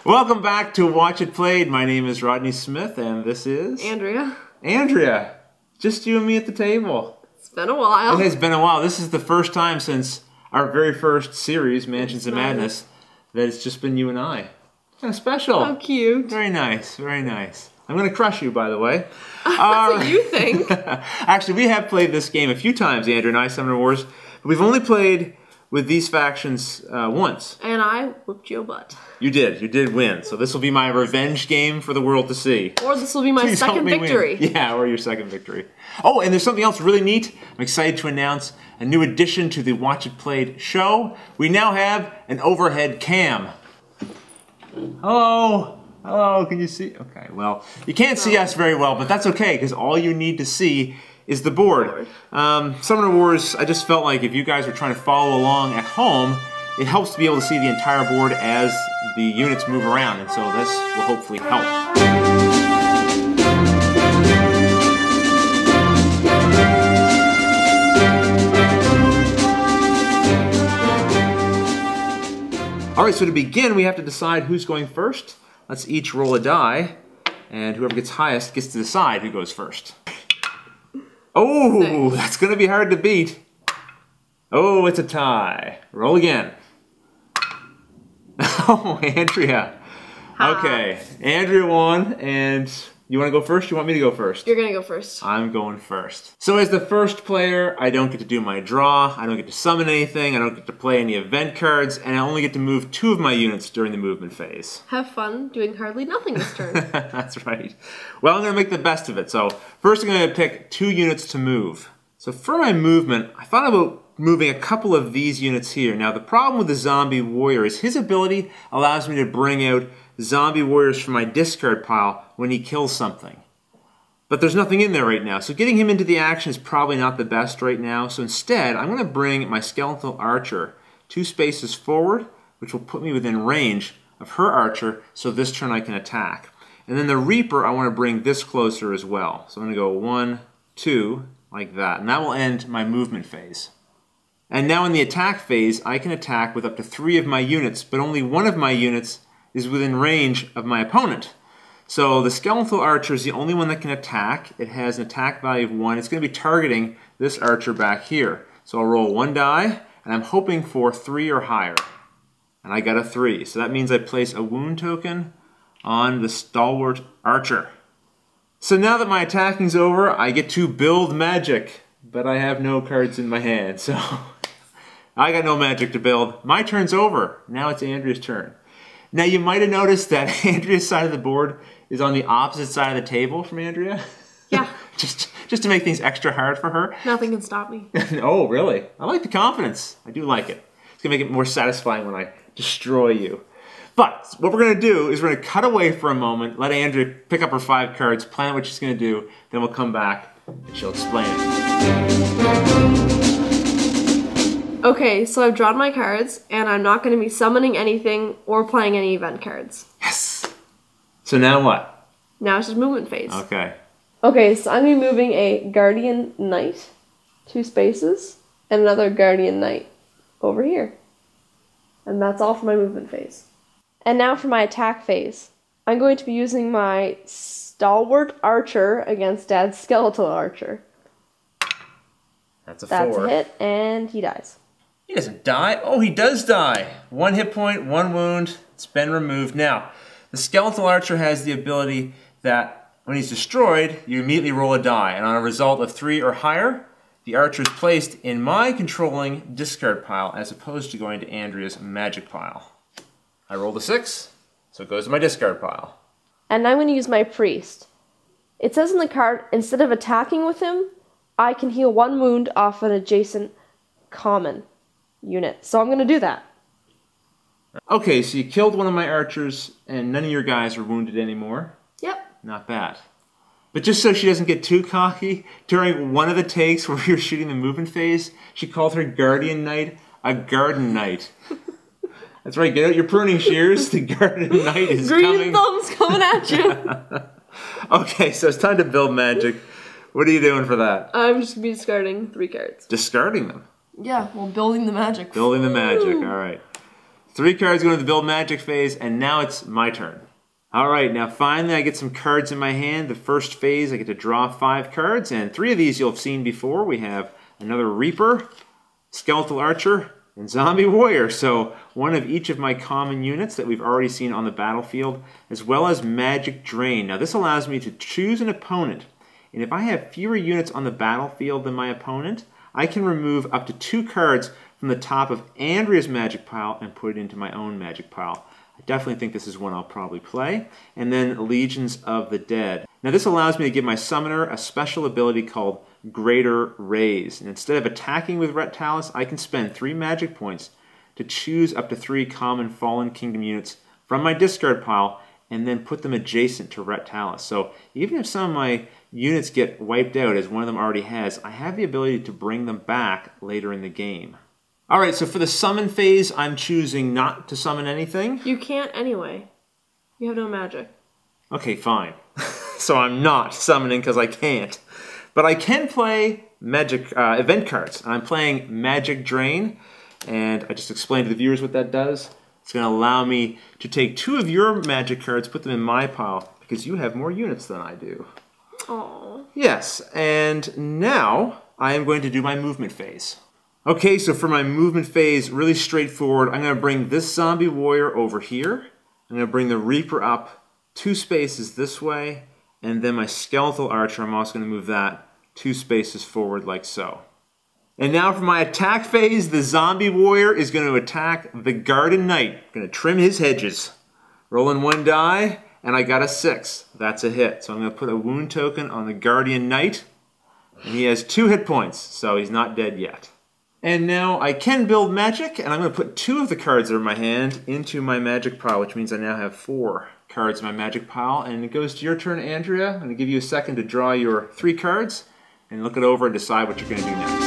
Welcome back to Watch It Played. My name is Rodney Smith, and this is... Andrea. Andrea. Just you and me at the table. It's been a while. It has been a while. This is the first time since our very first series, Mansions of Madness, that it's just been you and I. Kind of special. How cute. Very nice, very nice. I'm going to crush you, by the way. That's what you think. Actually, we have played this game a few times, Andrea and I, Summoner Wars. But we've only played with these factions once. And I whooped your butt. You did win. So this will be my revenge game for the world to see. Or this will be my second victory. Win. Yeah, or your second victory. Oh, and there's something else really neat. I'm excited to announce a new addition to the Watch It Played show. We now have an overhead cam. Hello. Hello, can you see? Okay, well, you can't see us very well, but that's okay, because all you need to see is the board. Summoner Wars, I just felt like if you guys are trying to follow along at home, it helps to be able to see the entire board as the units move around, and so this will hopefully help. Alright, so to begin, we have to decide who's going first. Let's each roll a die, and whoever gets highest gets to decide who goes first. Oh, that's going to be hard to beat. Oh, it's a tie. Roll again. Oh, Andrea. Okay, Andrea won, and you want to go first? You want me to go first? You're going to go first. I'm going first. So as the first player, I don't get to do my draw, I don't get to summon anything, I don't get to play any event cards, and I only get to move 2 of my units during the movement phase. Have fun doing hardly nothing this turn. That's right. Well, I'm going to make the best of it. So first I'm going to pick 2 units to move. So for my movement, I thought about moving a couple of these units here. Now the problem with the zombie warrior is his ability allows me to bring out zombie warriors from my discard pile when he kills something. But there's nothing in there right now, so getting him into the action is probably not the best right now. So instead, I'm going to bring my skeletal archer 2 spaces forward, which will put me within range of her archer, so this turn I can attack. And then the reaper, I want to bring this closer as well. So I'm going to go 1, 2, like that, and that will end my movement phase. And now in the attack phase, I can attack with up to 3 of my units, but only 1 of my units is within range of my opponent. So the skeletal archer is the only one that can attack. It has an attack value of 1. It's going to be targeting this archer back here. So I'll roll 1 die, and I'm hoping for 3 or higher. And I got a 3. So that means I place a wound token on the stalwart archer. So now that my attacking's over, I get to build magic. But I have no cards in my hand, so I got no magic to build. My turn's over. Now it's Andrea's turn. Now you might have noticed that Andrea's side of the board is on the opposite side of the table from Andrea. Yeah. just to make things extra hard for her. Nothing can stop me. Oh, really? I like the confidence. I do like it. It's going to make it more satisfying when I destroy you. But what we're going to do is we're going to cut away for a moment, let Andrea pick up her 5 cards, plan what she's going to do, then we'll come back and she'll explain it. Okay, so I've drawn my cards, and I'm not going to be summoning anything or playing any event cards. Yes! So now what? Now it's just movement phase. Okay. Okay, so I'm going to be moving a Guardian Knight 2 spaces, and another Guardian Knight over here. And that's all for my movement phase. And now for my attack phase. I'm going to be using my Stalwart Archer against Dad's Skeletal Archer. That's a 4. That's a hit, and he dies. He doesn't die. Oh, he does die. 1 hit point, 1 wound. It's been removed. Now, the Skeletal Archer has the ability that when he's destroyed, you immediately roll a die. And on a result of 3 or higher, the Archer is placed in my controlling discard pile as opposed to going to Andrea's magic pile. I rolled a 6, so it goes to my discard pile. And I'm going to use my Priest. It says in the card, instead of attacking with him, I can heal 1 wound off an adjacent common unit. So I'm going to do that. Okay, so you killed one of my archers, and none of your guys are wounded anymore. Yep. Not bad. But just so she doesn't get too cocky, during one of the takes where we were shooting the movement phase, she called her Guardian Knight a Garden Knight. That's right, get out your pruning shears. The Garden Knight is coming. Green thumbs coming at you. Okay, so it's time to build magic. What are you doing for that? I'm just going to be discarding 3 cards. Discarding them? Yeah, well, building the magic. Building the magic, all right. 3 cards going to the build magic phase, and now it's my turn. Alright, now finally I get some cards in my hand. The first phase I get to draw 5 cards, and 3 of these you'll have seen before. We have another Reaper, Skeletal Archer, and Zombie Warrior. So one of each of my common units that we've already seen on the battlefield, as well as Magic Drain. Now this allows me to choose an opponent, and if I have fewer units on the battlefield than my opponent, I can remove up to 2 cards from the top of Andrea's magic pile and put it into my own magic pile. I definitely think this is one I'll probably play. And then Legions of the Dead. Now this allows me to give my summoner a special ability called Greater Raise. And instead of attacking with Reptalis, I can spend 3 magic points to choose up to 3 common Fallen Kingdom units from my discard pile and then put them adjacent to Reptalis. So even if some of my units get wiped out, as one of them already has, I have the ability to bring them back later in the game. Alright, so for the summon phase, I'm choosing not to summon anything. You can't anyway. You have no magic. Okay, fine. So I'm not summoning because I can't. But I can play magic event cards. I'm playing Magic Drain, and I just explained to the viewers what that does. It's going to allow me to take 2 of your magic cards, put them in my pile, because you have more units than I do. Aww. Yes, and now I am going to do my movement phase. Okay, so for my movement phase, really straightforward. I'm going to bring this Zombie Warrior over here. I'm going to bring the Reaper up 2 spaces this way, and then my Skeletal Archer, I'm also going to move that 2 spaces forward like so. And now for my attack phase, the Zombie Warrior is going to attack the Garden Knight. I'm going to trim his hedges. Rolling 1 die, and I got a 6. That's a hit. So I'm going to put a wound token on the Guardian Knight, and he has 2 hit points, so he's not dead yet. And now I can build magic, and I'm going to put 2 of the cards that are in my hand into my magic pile, which means I now have 4 cards in my magic pile. And it goes to your turn, Andrea. I'm going to give you a second to draw your 3 cards and look it over and decide what you're going to do next.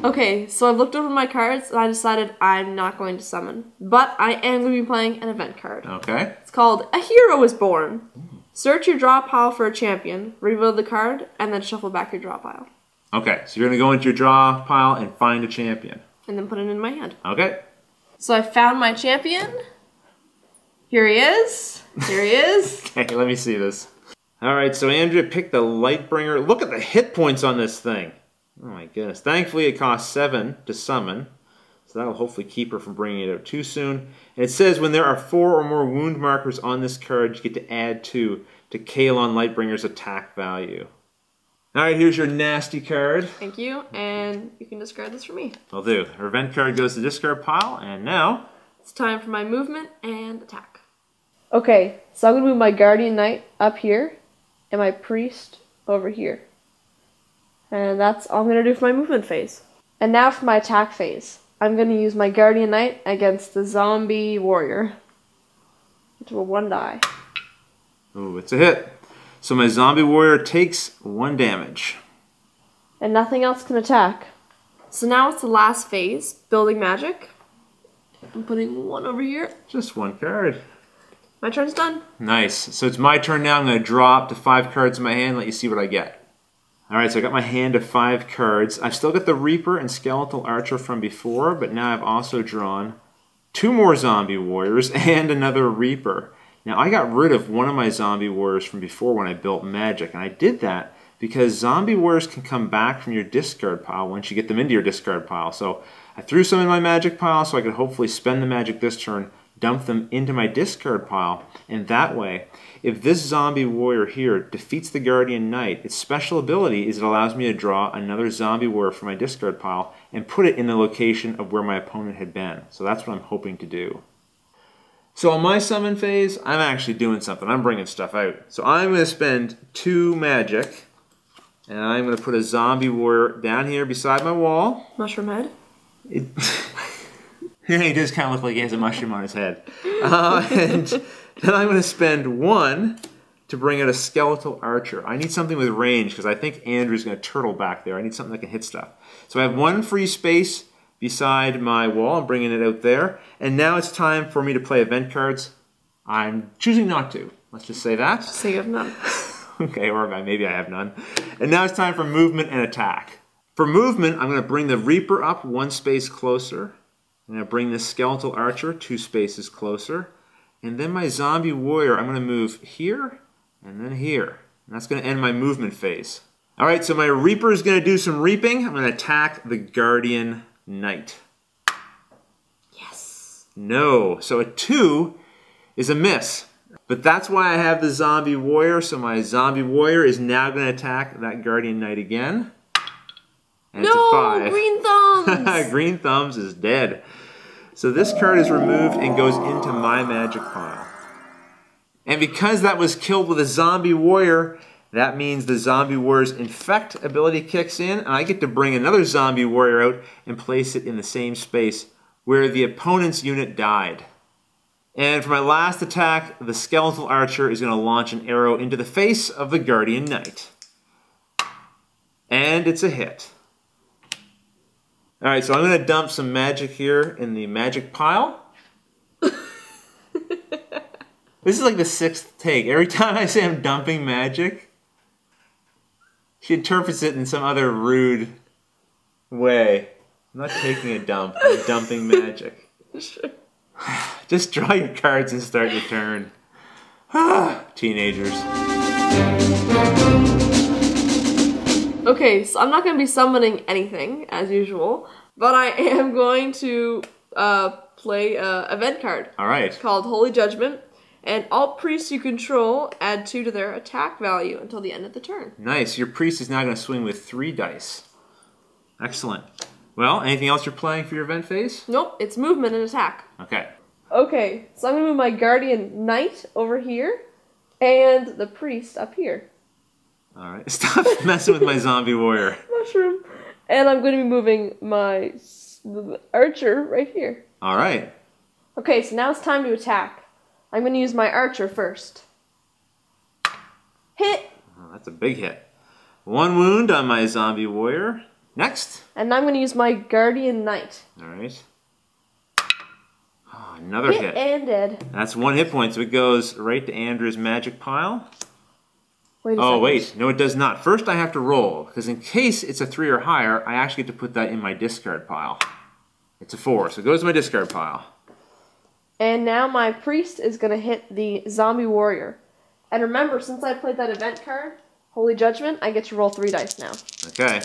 Okay, so I've looked over my cards and I decided I'm not going to summon. But I am going to be playing an event card. Okay. It's called A Hero is Born. Search your draw pile for a champion, reveal the card, and then shuffle back your draw pile. Okay, so you're going to go into your draw pile and find a champion. And then put it in my hand. Okay. So I found my champion. Here he is. Here he is. Okay, let me see this. Alright, so Andrea picked the Lightbringer. Look at the hit points on this thing. Oh my goodness. Thankfully it costs 7 to summon. So that'll hopefully keep her from bringing it out too soon. And it says when there are 4 or more wound markers on this card, you get to add 2 to Kalon Lightbringer's attack value. Alright, here's your nasty card. Thank you, and you can discard this for me. Will do. Her event card goes to the discard pile, and now it's time for my movement and attack. Okay, so I'm going to move my Guardian Knight up here, and my Priest over here. And that's all I'm going to do for my movement phase. And now for my attack phase. I'm going to use my Guardian Knight against the Zombie Warrior. Which will 1 die. Ooh, it's a hit. So my Zombie Warrior takes 1 damage. And nothing else can attack. So now it's the last phase, building magic. I'm putting 1 over here. Just 1 card. My turn's done. Nice. So it's my turn now. I'm going to draw up to 5 cards in my hand and let you see what I get. Alright, so I got my hand of 5 cards. I've still got the Reaper and Skeletal Archer from before, but now I've also drawn 2 more Zombie Warriors and another Reaper. Now, I got rid of one of my Zombie Warriors from before when I built magic, and I did that because Zombie Warriors can come back from your discard pile once you get them into your discard pile. So I threw some in my magic pile so I could hopefully spend the magic this turn, dump them into my discard pile, and that way, if this Zombie Warrior here defeats the Guardian Knight, its special ability is it allows me to draw another Zombie Warrior from my discard pile and put it in the location of where my opponent had been. So that's what I'm hoping to do. So on my summon phase, I'm actually doing something. I'm bringing stuff out. So I'm going to spend 2 magic, and I'm going to put a Zombie Warrior down here beside my wall. Mushroom head? Yeah, he does kind of look like he has a mushroom on his head. And then I'm going to spend 1 to bring out a Skeletal Archer. I need something with range, because I think Andrew's going to turtle back there. I need something that can hit stuff. So I have 1 free space beside my wall. I'm bringing it out there. And now it's time for me to play event cards. I'm choosing not to. Let's just say that. So you have none. Okay, or maybe I have none. And now it's time for movement and attack. For movement, I'm going to bring the Reaper up 1 space closer. I'm going to bring the Skeletal Archer 2 spaces closer. And then my Zombie Warrior, I'm going to move here and then here. And that's going to end my movement phase. Alright, so my Reaper is going to do some reaping. I'm going to attack the Guardian Knight. Yes. No. So a 2 is a miss. But that's why I have the Zombie Warrior. So my Zombie Warrior is now going to attack that Guardian Knight again. And no, it's a 5. Green Thumbs! Green Thumbs is dead. So this card is removed and goes into my magic pile. And because that was killed with a Zombie Warrior, that means the Zombie Warrior's Infect ability kicks in, and I get to bring another Zombie Warrior out and place it in the same space where the opponent's unit died. And for my last attack, the Skeletal Archer is going to launch an arrow into the face of the Guardian Knight. And it's a hit. Alright, so I'm going to dump some magic here in the magic pile. This is like the 6th take. Every time I say I'm dumping magic, she interprets it in some other rude way. I'm not taking a dump, I'm dumping magic. Sure. Just draw your cards and start your turn. Teenagers. Okay, so I'm not going to be summoning anything, as usual, but I am going to play an event card. Alright. Called Holy Judgment, and all priests you control add 2 to their attack value until the end of the turn. Nice. Your priest is now going to swing with 3 dice. Excellent. Well, anything else you're playing for your event phase? Nope, it's movement and attack. Okay. Okay, so I'm going to move my Guardian Knight over here, and the priest up here. Alright, stop messing with my Zombie Warrior. Mushroom. And I'm going to be moving my Archer right here. Alright. Okay, so now it's time to attack. I'm going to use my Archer first. Hit! Oh, that's a big hit. 1 wound on my Zombie Warrior. Next. And I'm going to use my Guardian Knight. Alright. Oh, another hit. And dead. That's 1 hit point, so it goes right to Andrew's magic pile. Wait a Oh, second. wait. No, it does not. First, I have to roll, because in case it's a 3 or higher, I actually get to put that in my discard pile. It's a 4, so it goes to my discard pile. And now my priest is going to hit the Zombie Warrior. And remember, since I played that event card, Holy Judgment, I get to roll 3 dice now. Okay.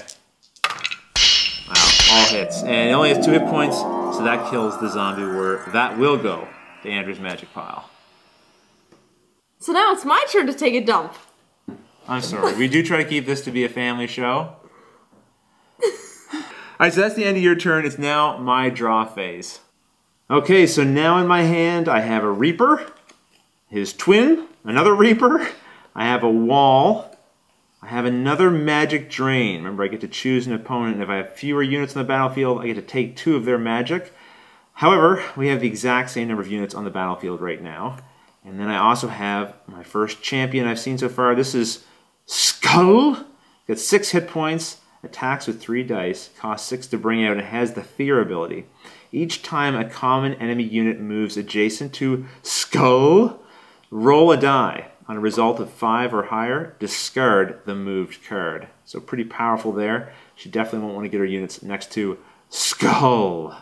Wow, all hits. And it only has 2 hit points, so that kills the Zombie Warrior. That will go to Andrew's magic pile. So now it's my turn to take a dump. I'm sorry. We do try to keep this to be a family show. Alright, so that's the end of your turn. It's now my draw phase. Okay, so now in my hand I have a Reaper, his twin, another Reaper, I have a Wall, I have another Magic Drain. Remember, I get to choose an opponent, and if I have fewer units on the battlefield, I get to take 2 of their magic. However, we have the exact same number of units on the battlefield right now. And then I also have my first champion I've seen so far. This is Skull. Got 6 hit points, attacks with 3 dice, costs 6 to bring out, and has the Fear ability. Each time a common enemy unit moves adjacent to Skull, roll a die. On a result of 5 or higher, discard the moved card. So pretty powerful there. She definitely won't want to get her units next to Skull.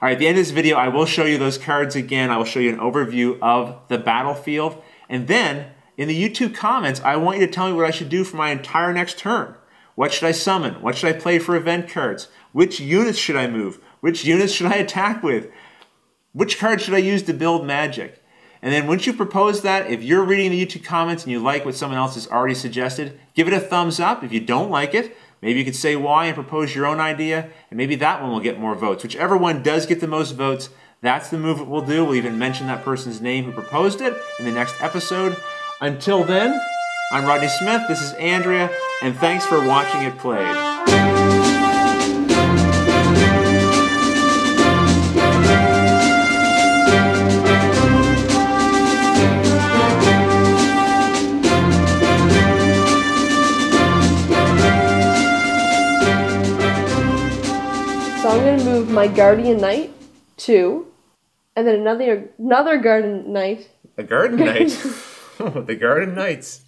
Alright, at the end of this video, I will show you those cards again. I will show you an overview of the battlefield. And then, in the YouTube comments, I want you to tell me what I should do for my entire next turn. What should I summon? What should I play for event cards? Which units should I move? Which units should I attack with? Which cards should I use to build magic? And then once you propose that, if you're reading the YouTube comments and you like what someone else has already suggested, give it a thumbs up. If you don't like it, maybe you could say why and propose your own idea, and maybe that one will get more votes. Whichever one does get the most votes, that's the move that we'll do. We'll even mention that person's name who proposed it in the next episode. Until then, I'm Rodney Smith, this is Andrea, and thanks for watching it played. So I'm going to move my Guardian Knight 2, and then another Guardian Knight. A Garden Knight? The Garden Knights.